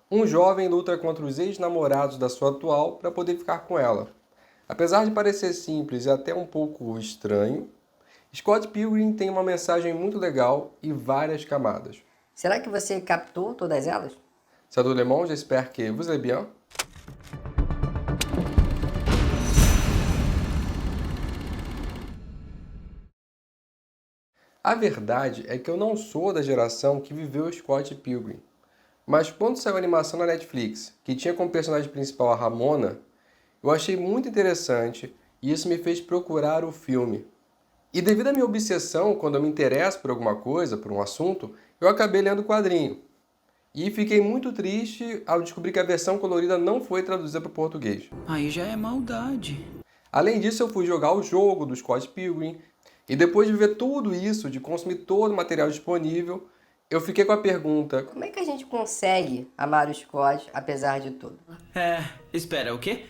Um jovem luta contra os ex-namorados da sua atual para poder ficar com ela. Apesar de parecer simples e até um pouco estranho, Scott Pilgrim tem uma mensagem muito legal e várias camadas. Será que você captou todas elas? C'est tout le monde, j'espère que vous allez bien. A verdade é que eu não sou da geração que viveu Scott Pilgrim. Mas quando saiu a animação na Netflix, que tinha como personagem principal a Ramona, eu achei muito interessante e isso me fez procurar o filme. E devido à minha obsessão, quando eu me interesso por alguma coisa, por um assunto, eu acabei lendo o quadrinho. E fiquei muito triste ao descobrir que a versão colorida não foi traduzida para o português. Aí já é maldade. Além disso, eu fui jogar o jogo do Scott Pilgrim, e depois de ver tudo isso, de consumir todo o material disponível, eu fiquei com a pergunta: Como é que a gente consegue amar o Scott apesar de tudo? Espera, o quê?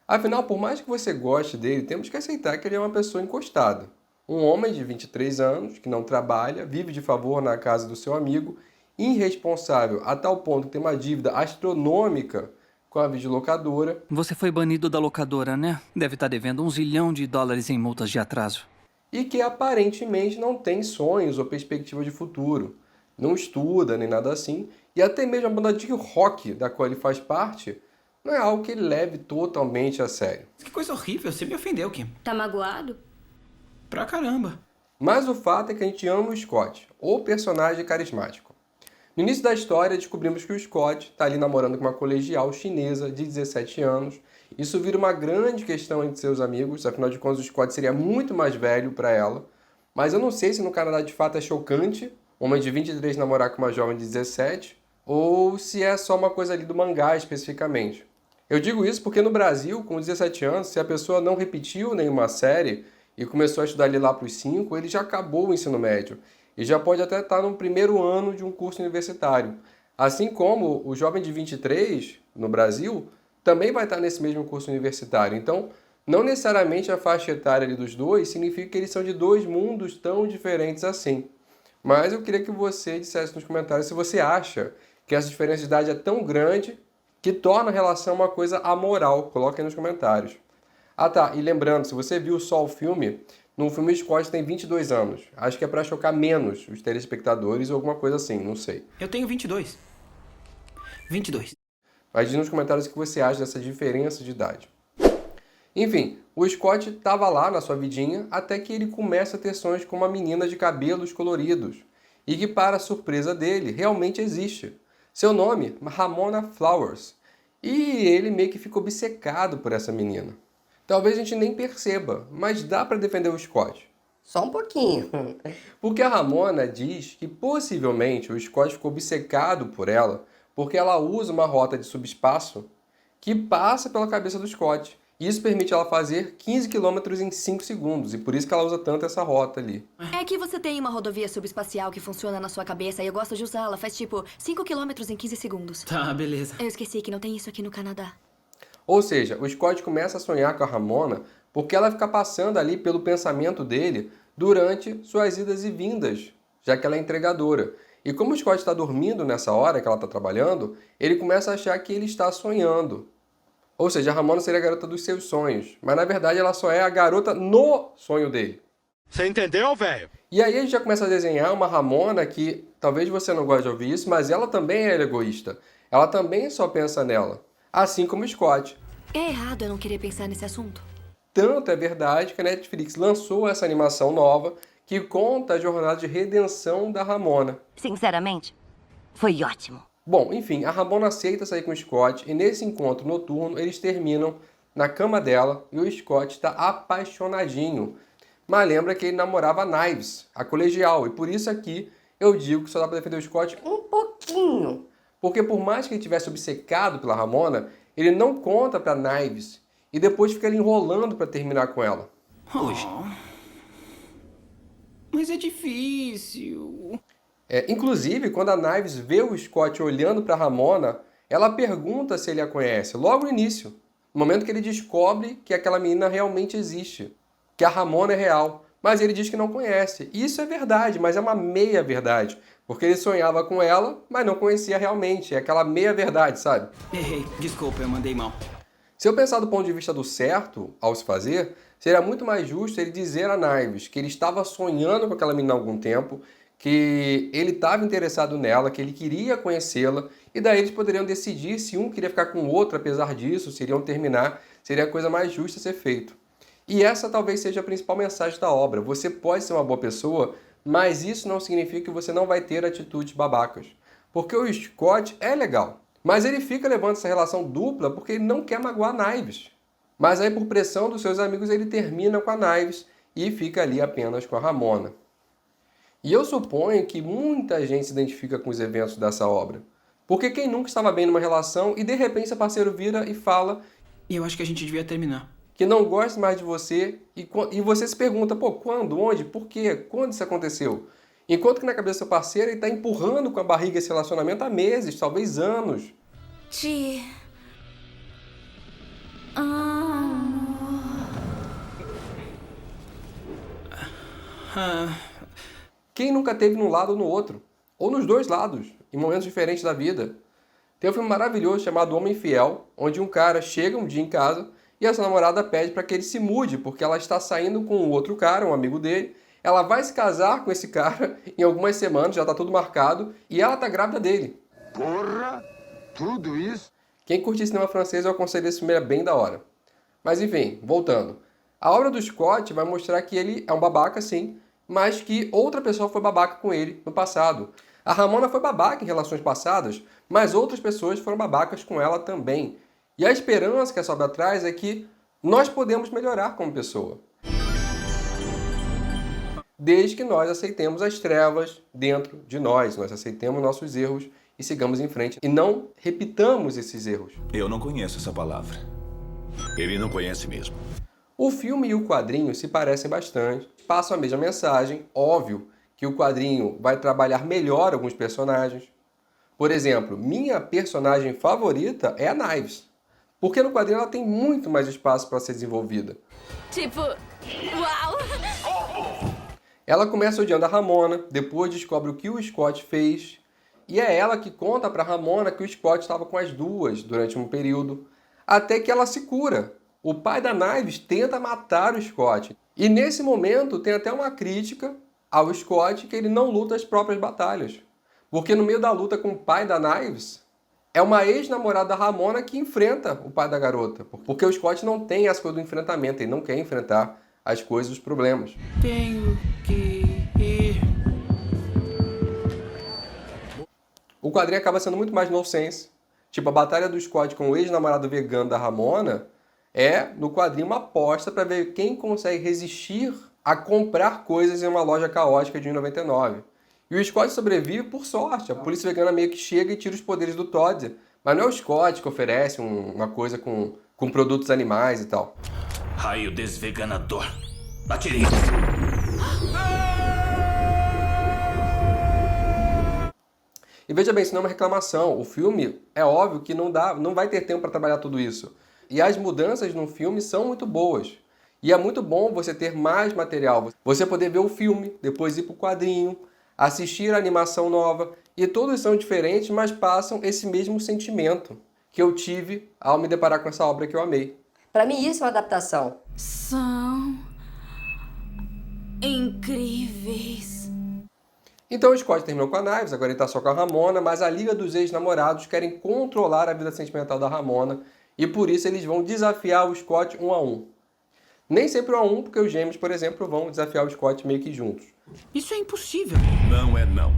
afinal, por mais que você goste dele, temos que aceitar que ele é uma pessoa encostada. Um homem de 23 anos, que não trabalha, vive de favor na casa do seu amigo, irresponsável a tal ponto que tem uma dívida astronômica com a videolocadora. Você foi banido da locadora, né? Deve estar devendo $1 zilhão em multas de atraso. E que aparentemente não tem sonhos ou perspectiva de futuro. Não estuda nem nada assim, e até mesmo a banda de rock da qual ele faz parte não é algo que ele leve totalmente a sério. Que coisa horrível, você me ofendeu, Kim. Tá magoado? Pra caramba. Mas o fato é que a gente ama o Scott, o personagem carismático. No início da história, descobrimos que o Scott está ali namorando com uma colegial chinesa de 17 anos. Isso vira uma grande questão entre seus amigos, afinal de contas o Scott seria muito mais velho para ela. Mas eu não sei se no Canadá de fato é chocante um homem de 23 namorar com uma jovem de 17, ou se é só uma coisa ali do mangá especificamente. Eu digo isso porque no Brasil, com 17 anos, se a pessoa não repetiu nenhuma série e começou a estudar ali lá para os 5, ele já acabou o ensino médio e já pode até estar no primeiro ano de um curso universitário. Assim como o jovem de 23, no Brasil, também vai estar nesse mesmo curso universitário. Então, não necessariamente a faixa etária ali dos dois significa que eles são de dois mundos tão diferentes assim. Mas eu queria que você dissesse nos comentários se você acha que essa diferença de idade é tão grande que torna a relação uma coisa amoral. Coloque aí nos comentários. Ah tá, e lembrando, se você viu só o filme, no filme o Scott tem 22 anos. Acho que é para chocar menos os telespectadores ou alguma coisa assim, não sei. Eu tenho 22. 22. Mas diz nos comentários o que você acha dessa diferença de idade. Enfim, o Scott estava lá na sua vidinha até que ele começa a ter sonhos com uma menina de cabelos coloridos. E que, para a surpresa dele, realmente existe. Seu nome, Ramona Flowers. E ele meio que fica obcecado por essa menina. Talvez a gente nem perceba, mas dá para defender o Scott. Só um pouquinho. Porque a Ramona diz que possivelmente o Scott ficou obcecado por ela porque ela usa uma rota de subespaço que passa pela cabeça do Scott. Isso permite ela fazer 15 quilômetros em 5 segundos, e por isso que ela usa tanto essa rota ali. É que você tem uma rodovia subespacial que funciona na sua cabeça e eu gosto de usá-la. Faz tipo 5 quilômetros em 15 segundos. Tá, beleza. Eu esqueci que não tem isso aqui no Canadá. Ou seja, o Scott começa a sonhar com a Ramona porque ela fica passando ali pelo pensamento dele durante suas idas e vindas, já que ela é entregadora. E como o Scott está dormindo nessa hora que ela está trabalhando, ele começa a achar que ele está sonhando. Ou seja, a Ramona seria a garota dos seus sonhos, mas na verdade ela só é a garota no sonho dele. Você entendeu, velho? E aí a gente já começa a desenhar uma Ramona que, talvez você não goste de ouvir isso, mas ela também é egoísta. Ela também só pensa nela, assim como o Scott. É errado eu não querer pensar nesse assunto. Tanto é verdade que a Netflix lançou essa animação nova que conta a jornada de redenção da Ramona. Sinceramente, foi ótimo. Bom, enfim, a Ramona aceita sair com o Scott e nesse encontro noturno eles terminam na cama dela e o Scott está apaixonadinho. Mas lembra que ele namorava a Knives, a colegial, e por isso aqui eu digo que só dá para defender o Scott Um pouquinho. porque por mais que ele tivesse obcecado pela Ramona, ele não conta para Knives e depois fica ali enrolando para terminar com ela. Hoje. Mas é difícil. Inclusive, quando a Knives vê o Scott olhando para Ramona, ela pergunta se ele a conhece, logo no início, no momento que ele descobre que aquela menina realmente existe, que a Ramona é real, mas ele diz que não conhece. E isso é verdade, mas é uma meia-verdade, Porque ele sonhava com ela, mas não conhecia realmente. É aquela meia-verdade, sabe? Errei. Desculpa, eu mandei mal. Se eu pensar do ponto de vista do certo ao se fazer, seria muito mais justo ele dizer a Knives que ele estava sonhando com aquela menina há algum tempo, que ele estava interessado nela, que ele queria conhecê-la, e daí eles poderiam decidir se um queria ficar com o outro, apesar disso, se iriam terminar, seria a coisa mais justa a ser feito. E essa talvez seja a principal mensagem da obra. Você pode ser uma boa pessoa, mas isso não significa que você não vai ter atitudes babacas. Porque o Scott é legal, mas ele fica levando essa relação dupla porque ele não quer magoar a Knives. Mas aí, por pressão dos seus amigos, ele termina com a Knives e fica ali apenas com a Ramona. E eu suponho que muita gente se identifica com os eventos dessa obra. Porque quem nunca estava bem numa relação e de repente seu parceiro vira e fala E eu acho que a gente devia terminar. que não gosta mais de você e você se pergunta, pô, quando, onde, por quê, quando isso aconteceu? Enquanto que na cabeça do seu parceiro ele está empurrando com a barriga esse relacionamento há meses, talvez anos. Te Quem nunca teve num lado ou no outro? Ou nos dois lados, em momentos diferentes da vida. Tem um filme maravilhoso chamado Homem Fiel, onde um cara chega um dia em casa e a sua namorada pede para que ele se mude, porque ela está saindo com o outro cara, um amigo dele. Ela vai se casar com esse cara em algumas semanas, já está tudo marcado, e ela está grávida dele. Porra, tudo isso? Quem curte cinema francês, eu aconselho esse filme, é bem da hora. Mas enfim, voltando. A obra do Scott vai mostrar que ele é um babaca, sim, mas que outra pessoa foi babaca com ele no passado. A Ramona foi babaca em relações passadas, mas outras pessoas foram babacas com ela também. E a esperança que essa obra traz é que nós podemos melhorar como pessoa. Desde que nós aceitemos as trevas dentro de nós, nós aceitemos nossos erros e sigamos em frente e não repitamos esses erros. Eu não conheço essa palavra. Ele não conhece mesmo. O filme e o quadrinho se parecem bastante, passam a mesma mensagem, óbvio que o quadrinho vai trabalhar melhor alguns personagens. Por exemplo, minha personagem favorita é a Knives, porque no quadrinho ela tem muito mais espaço para ser desenvolvida. tipo, uau! Ela começa odiando a Ramona, depois descobre o que o Scott fez, e é ela que conta para Ramona que o Scott estava com as duas durante um período, até que ela se cura. O pai da Knives tenta matar o Scott. E nesse momento tem até uma crítica ao Scott que ele não luta as próprias batalhas. Porque no meio da luta com o pai da Knives, é uma ex-namorada da Ramona que enfrenta o pai da garota. Porque o Scott não tem essa coisa do enfrentamento, ele não quer enfrentar as coisas, os problemas. Tenho que ir. O quadrinho acaba sendo muito mais nonsense. Tipo, a batalha do Scott com o ex-namorado vegano da Ramona é, no quadrinho, uma aposta para ver quem consegue resistir a comprar coisas em uma loja caótica de 1,99. E o Scott sobrevive por sorte. A polícia vegana meio que chega e tira os poderes do Todd. Mas não é o Scott que oferece uma coisa com produtos animais e tal. Raio desveganador. Atirei. E veja bem, isso não é uma reclamação. O filme, é óbvio que não vai ter tempo para trabalhar tudo isso. E as mudanças no filme são muito boas. E é muito bom você ter mais material. Você poder ver o filme, depois ir para o quadrinho, assistir a animação nova. E todos são diferentes, mas passam esse mesmo sentimento que eu tive ao me deparar com essa obra que eu amei. Pra mim isso é uma adaptação. São incríveis. Então o Scott terminou com a Knives, agora ele tá só com a Ramona, mas a Liga dos Ex-Namorados querem controlar a vida sentimental da Ramona e por isso eles vão desafiar o Scott 1 a 1. Nem sempre 1 a 1, porque os gêmeos, por exemplo, vão desafiar o Scott meio que juntos. Isso é impossível. Não é não.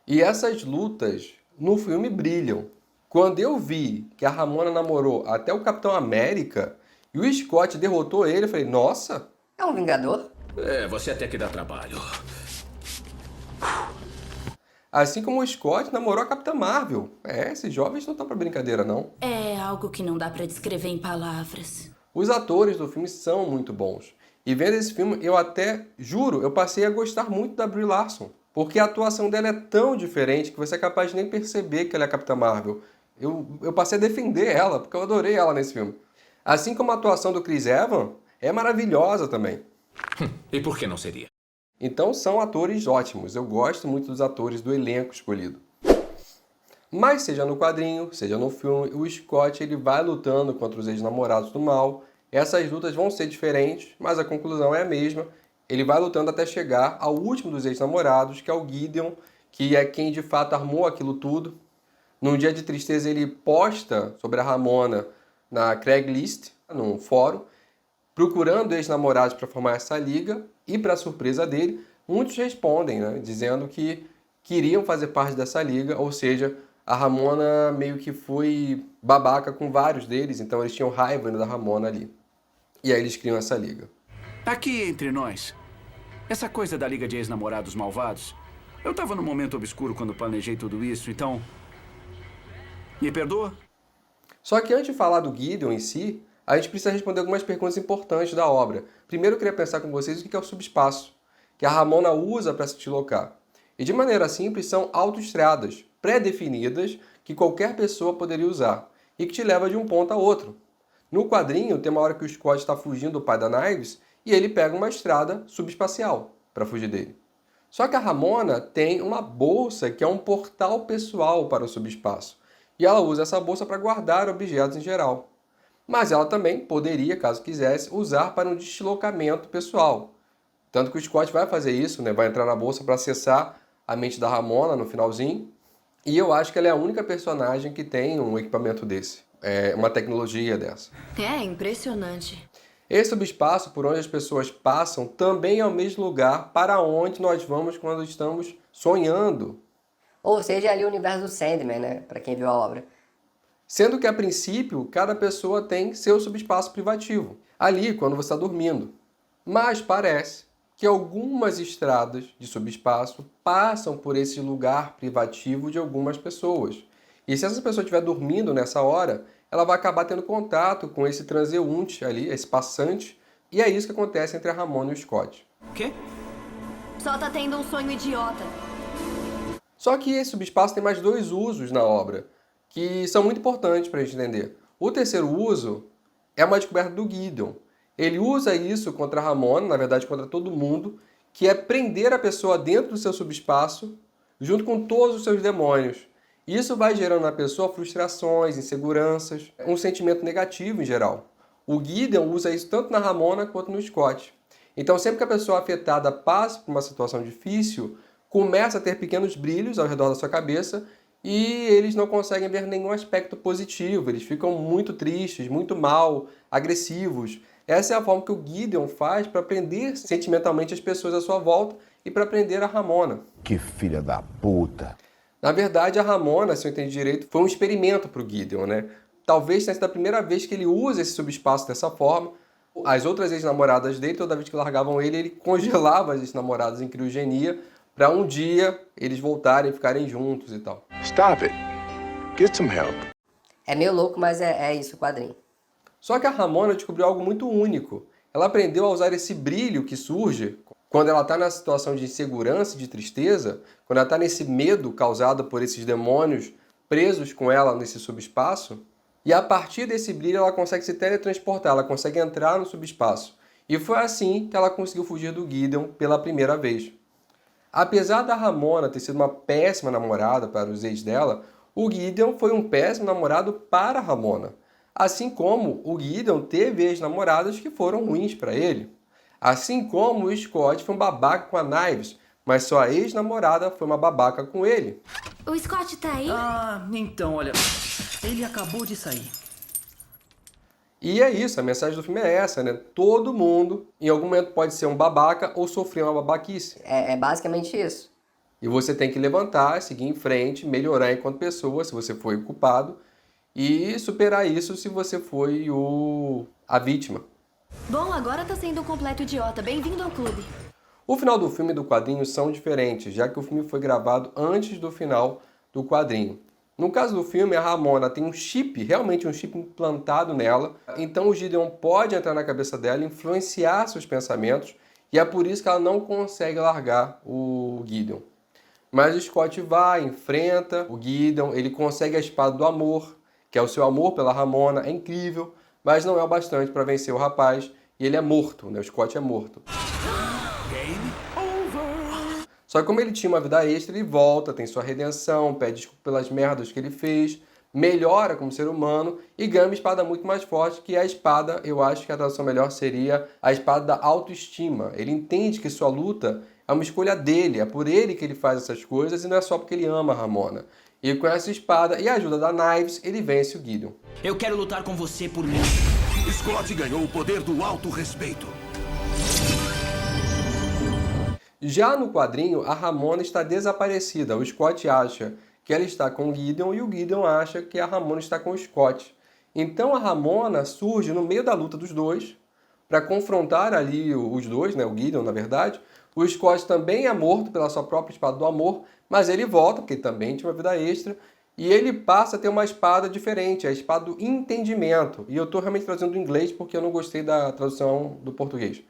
E essas lutas no filme brilham. Quando eu vi que a Ramona namorou até o Capitão América e o Scott derrotou ele, eu falei, nossa! É um vingador? É, você até que dá trabalho. Assim como o Scott namorou a Capitã Marvel. Esses jovens não estão pra brincadeira, não. É algo que não dá pra descrever em palavras. Os atores do filme são muito bons. E vendo esse filme, eu até, juro, eu passei a gostar muito da Brie Larson. Porque a atuação dela é tão diferente que você é capaz de nem perceber que ela é a Capitã Marvel. Eu passei a defender ela, porque eu adorei ela nesse filme. Assim como a atuação do Chris Evans é maravilhosa também. E por que não seria? Então são atores ótimos, eu gosto muito dos atores do elenco escolhido. Mas seja no quadrinho, seja no filme, o Scott ele vai lutando contra os ex-namorados do mal. Essas lutas vão ser diferentes, mas a conclusão é a mesma. Ele vai lutando até chegar ao último dos ex-namorados, que é o Gideon, que é quem de fato armou aquilo tudo. Num dia de tristeza ele posta sobre a Ramona na Craigslist, num fórum, procurando ex-namorados para formar essa liga, e para surpresa dele, muitos respondem, né, dizendo que queriam fazer parte dessa liga, ou seja, a Ramona meio que foi babaca com vários deles, então eles tinham raiva da Ramona ali. E aí eles criam essa liga. Aqui entre nós, essa coisa da Liga de Ex-Namorados Malvados, eu tava num momento obscuro quando planejei tudo isso, então... me perdoa? Só que antes de falar do Gideon em si, a gente precisa responder algumas perguntas importantes da obra. Primeiro eu queria pensar com vocês o que é o subespaço, que a Ramona usa para se deslocar. E de maneira simples são autoestradas, pré-definidas, que qualquer pessoa poderia usar, e que te leva de um ponto a outro. No quadrinho tem uma hora que o Scott está fugindo do pai da Knives, e ele pega uma estrada subespacial para fugir dele. Só que a Ramona tem uma bolsa que é um portal pessoal para o subespaço, e ela usa essa bolsa para guardar objetos em geral. Mas ela também poderia, caso quisesse, usar para um deslocamento pessoal. Tanto que o Scott vai fazer isso, né? Vai entrar na bolsa para acessar a mente da Ramona no finalzinho. E eu acho que ela é a única personagem que tem um equipamento desse, uma tecnologia dessa. É impressionante. Esse subespaço por onde as pessoas passam também é o mesmo lugar para onde nós vamos quando estamos sonhando. Ou seja, ali o universo do Sandman, né? Para quem viu a obra. Sendo que, a princípio, cada pessoa tem seu subespaço privativo, ali quando você está dormindo. Mas parece que algumas estradas de subespaço passam por esse lugar privativo de algumas pessoas. E se essa pessoa estiver dormindo nessa hora, ela vai acabar tendo contato com esse transeunte ali, esse passante, e é isso que acontece entre a Ramona e o Scott. O quê? Só tá tendo um sonho idiota. Só que esse subespaço tem mais dois usos na obra, que são muito importantes para a gente entender. O terceiro uso é uma descoberta do Gideon. Ele usa isso contra a Ramona, na verdade contra todo mundo, que é prender a pessoa dentro do seu subespaço, junto com todos os seus demônios. Isso vai gerando na pessoa frustrações, inseguranças, um sentimento negativo em geral. O Gideon usa isso tanto na Ramona quanto no Scott. Então sempre que a pessoa afetada passa por uma situação difícil, começa a ter pequenos brilhos ao redor da sua cabeça e eles não conseguem ver nenhum aspecto positivo. Eles ficam muito tristes, muito mal, agressivos. Essa é a forma que o Gideon faz para prender sentimentalmente as pessoas à sua volta e para prender a Ramona. Que filha da puta. Na verdade, a Ramona, se eu entendi direito, foi um experimento para o Gideon, né? Talvez tenha sido a primeira vez que ele usa esse subespaço dessa forma. As outras ex-namoradas dele, toda vez que largavam ele congelava as ex-namoradas em criogenia para um dia eles voltarem e ficarem juntos e tal. Stop it. Get some help. É meio louco, mas é isso o quadrinho. Só que a Ramona descobriu algo muito único. Ela aprendeu a usar esse brilho que surge quando ela está na situação de insegurança e de tristeza, quando ela está nesse medo causado por esses demônios presos com ela nesse subespaço, e a partir desse brilho ela consegue se teletransportar, ela consegue entrar no subespaço. E foi assim que ela conseguiu fugir do Gideon pela primeira vez. Apesar da Ramona ter sido uma péssima namorada para os ex dela, o Gideon foi um péssimo namorado para a Ramona. Assim como o Gideon teve ex-namoradas que foram ruins para ele. Assim como o Scott foi um babaca com a Knives, mas sua ex-namorada foi uma babaca com ele. O Scott tá aí? Ah, então, olha. Ele acabou de sair. E é isso, a mensagem do filme é essa, né? Todo mundo, em algum momento, pode ser um babaca ou sofrer uma babaquice. É basicamente isso. E você tem que levantar, seguir em frente, melhorar enquanto pessoa, se você foi o culpado, e superar isso se você foi a vítima. Bom, agora tá sendo um completo idiota. Bem-vindo ao clube. O final do filme e do quadrinho são diferentes, já que o filme foi gravado antes do final do quadrinho. No caso do filme, a Ramona tem um chip, realmente um chip implantado nela, então o Gideon pode entrar na cabeça dela, influenciar seus pensamentos, e é por isso que ela não consegue largar o Gideon. Mas o Scott vai, enfrenta o Gideon, ele consegue a espada do amor, que é o seu amor pela Ramona, é incrível, mas não é o bastante para vencer o rapaz, e ele é morto, né? O Scott é morto. Game over. Só que como ele tinha uma vida extra, ele volta, tem sua redenção, pede desculpa pelas merdas que ele fez, melhora como ser humano e ganha uma espada muito mais forte, que é a espada, eu acho que a tradução melhor seria a espada da autoestima. Ele entende que sua luta é uma escolha dele, é por ele que ele faz essas coisas e não é só porque ele ama a Ramona. E com essa espada e a ajuda da Knives, ele vence o Gideon. Eu quero lutar com você por mim. Scott ganhou o poder do autorrespeito. Já no quadrinho, a Ramona está desaparecida. O Scott acha que ela está com o Gideon e o Gideon acha que a Ramona está com o Scott. Então a Ramona surge no meio da luta dos dois para confrontar ali os dois, né? O Gideon, na verdade. O Scott também é morto pela sua própria espada do amor, mas ele volta, porque ele também tinha uma vida extra, e ele passa a ter uma espada diferente, a espada do entendimento. E eu estou realmente traduzindo do inglês porque eu não gostei da tradução do português.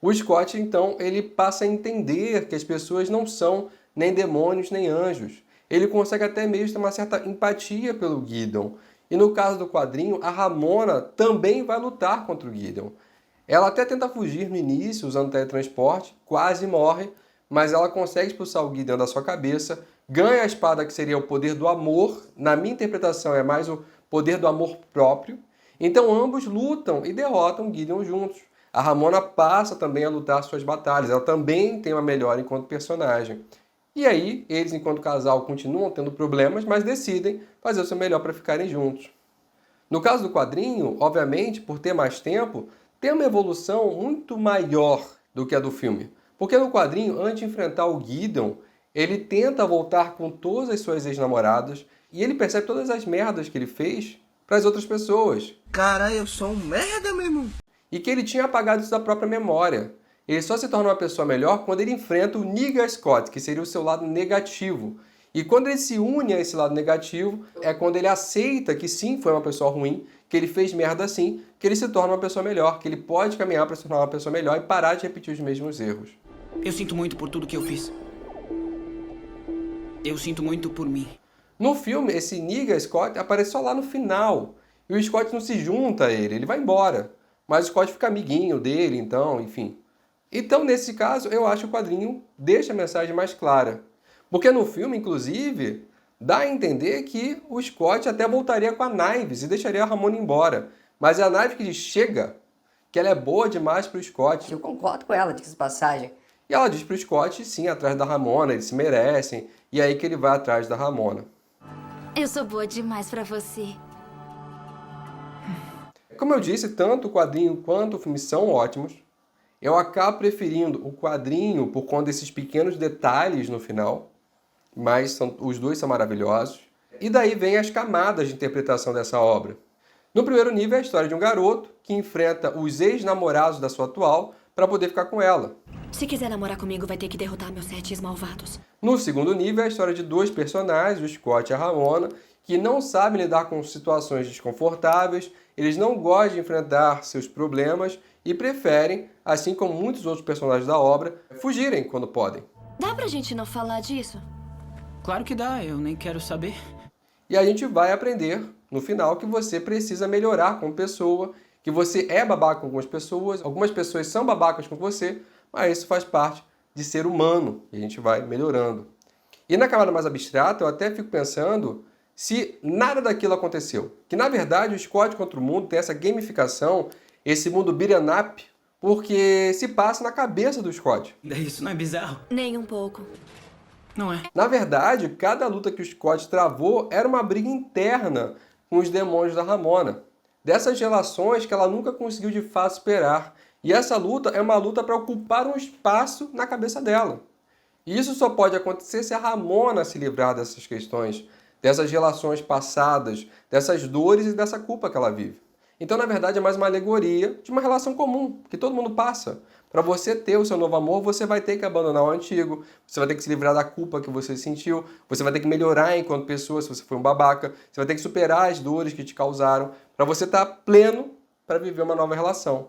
O Scott, então, ele passa a entender que as pessoas não são nem demônios nem anjos. Ele consegue até mesmo ter uma certa empatia pelo Gideon. E no caso do quadrinho, a Ramona também vai lutar contra o Gideon. Ela até tenta fugir no início, usando teletransporte, quase morre, mas ela consegue expulsar o Gideon da sua cabeça, ganha a espada que seria o poder do amor, na minha interpretação é mais o poder do amor próprio. Então ambos lutam e derrotam o Gideon juntos. A Ramona passa também a lutar suas batalhas, ela também tem uma melhora enquanto personagem. E aí, eles enquanto casal continuam tendo problemas, mas decidem fazer o seu melhor para ficarem juntos. No caso do quadrinho, obviamente, por ter mais tempo, tem uma evolução muito maior do que a do filme. Porque no quadrinho, antes de enfrentar o Gideon, ele tenta voltar com todas as suas ex-namoradas e ele percebe todas as merdas que ele fez para as outras pessoas. Cara, eu sou um merda, meu irmão. E que ele tinha apagado isso da própria memória. Ele só se torna uma pessoa melhor quando ele enfrenta o Nigga Scott, que seria o seu lado negativo. E quando ele se une a esse lado negativo, é quando ele aceita que sim, foi uma pessoa ruim, que ele fez merda sim, que ele se torna uma pessoa melhor, que ele pode caminhar para se tornar uma pessoa melhor e parar de repetir os mesmos erros. Eu sinto muito por tudo que eu fiz. Eu sinto muito por mim. No filme, esse Nigga Scott aparece só lá no final. E o Scott não se junta a ele vai embora. Mas o Scott fica amiguinho dele, então, enfim. Então, nesse caso, eu acho que o quadrinho deixa a mensagem mais clara. Porque no filme, inclusive, dá a entender que o Scott até voltaria com a Knives e deixaria a Ramona embora. Mas é a Knives que diz, chega, que ela é boa demais pro Scott. Eu concordo com ela, diga-se de passagem. E ela diz pro Scott, sim, atrás da Ramona, eles se merecem. E é aí que ele vai atrás da Ramona. Eu sou boa demais pra você. Como eu disse, tanto o quadrinho quanto o filme são ótimos. Eu acabo preferindo o quadrinho por conta desses pequenos detalhes no final, mas os dois são maravilhosos. E daí vem as camadas de interpretação dessa obra. No primeiro nível é a história de um garoto que enfrenta os ex-namorados da sua atual para poder ficar com ela. Se quiser namorar comigo, vai ter que derrotar meus 7 malvados. No segundo nível é a história de dois personagens, o Scott e a Ramona, que não sabem lidar com situações desconfortáveis, eles não gostam de enfrentar seus problemas e preferem, assim como muitos outros personagens da obra, fugirem quando podem. Dá pra gente não falar disso? Claro que dá, eu nem quero saber. E a gente vai aprender, no final, que você precisa melhorar como pessoa, que você é babaca com algumas pessoas são babacas com você, mas isso faz parte de ser humano, e a gente vai melhorando. E na camada mais abstrata, eu até fico pensando se nada daquilo aconteceu. Que, na verdade, o Scott contra o mundo tem essa gamificação, esse mundo beat'em up, porque se passa na cabeça do Scott. Isso não é bizarro? Nem um pouco. Não é. Na verdade, cada luta que o Scott travou era uma briga interna com os demônios da Ramona. Dessas relações que ela nunca conseguiu de fato superar. E essa luta é uma luta para ocupar um espaço na cabeça dela. E isso só pode acontecer se a Ramona se livrar dessas questões, dessas relações passadas, dessas dores e dessa culpa que ela vive. Então, na verdade, é mais uma alegoria de uma relação comum, que todo mundo passa. Para você ter o seu novo amor, você vai ter que abandonar o antigo, você vai ter que se livrar da culpa que você sentiu, você vai ter que melhorar enquanto pessoa, se você foi um babaca, você vai ter que superar as dores que te causaram, para você estar pleno para viver uma nova relação.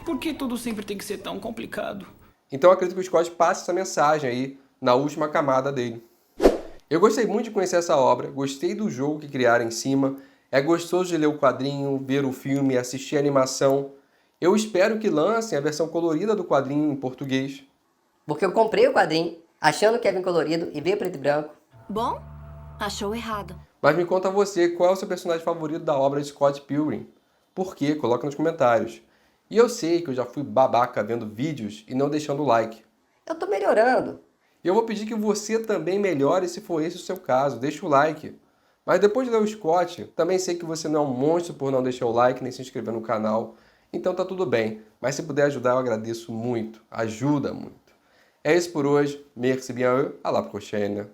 Por que tudo sempre tem que ser tão complicado? Então, eu acredito que o Scott passe essa mensagem aí na última camada dele. Eu gostei muito de conhecer essa obra, gostei do jogo que criaram em cima, é gostoso de ler o quadrinho, ver o filme, assistir a animação. Eu espero que lancem a versão colorida do quadrinho em português. Porque eu comprei o quadrinho, achando que ia vir colorido e veio preto e branco. Bom, achou errado. Mas me conta você, qual é o seu personagem favorito da obra de Scott Pilgrim? Por quê? Coloca nos comentários. E eu sei que eu já fui babaca vendo vídeos e não deixando o like. Eu tô melhorando. E eu vou pedir que você também melhore se for esse o seu caso. Deixa o like. Mas depois de ler o Scott, também sei que você não é um monstro por não deixar o like nem se inscrever no canal. Então tá tudo bem. Mas se puder ajudar, eu agradeço muito. Ajuda muito. É isso por hoje. Merci bien. À la prochaine.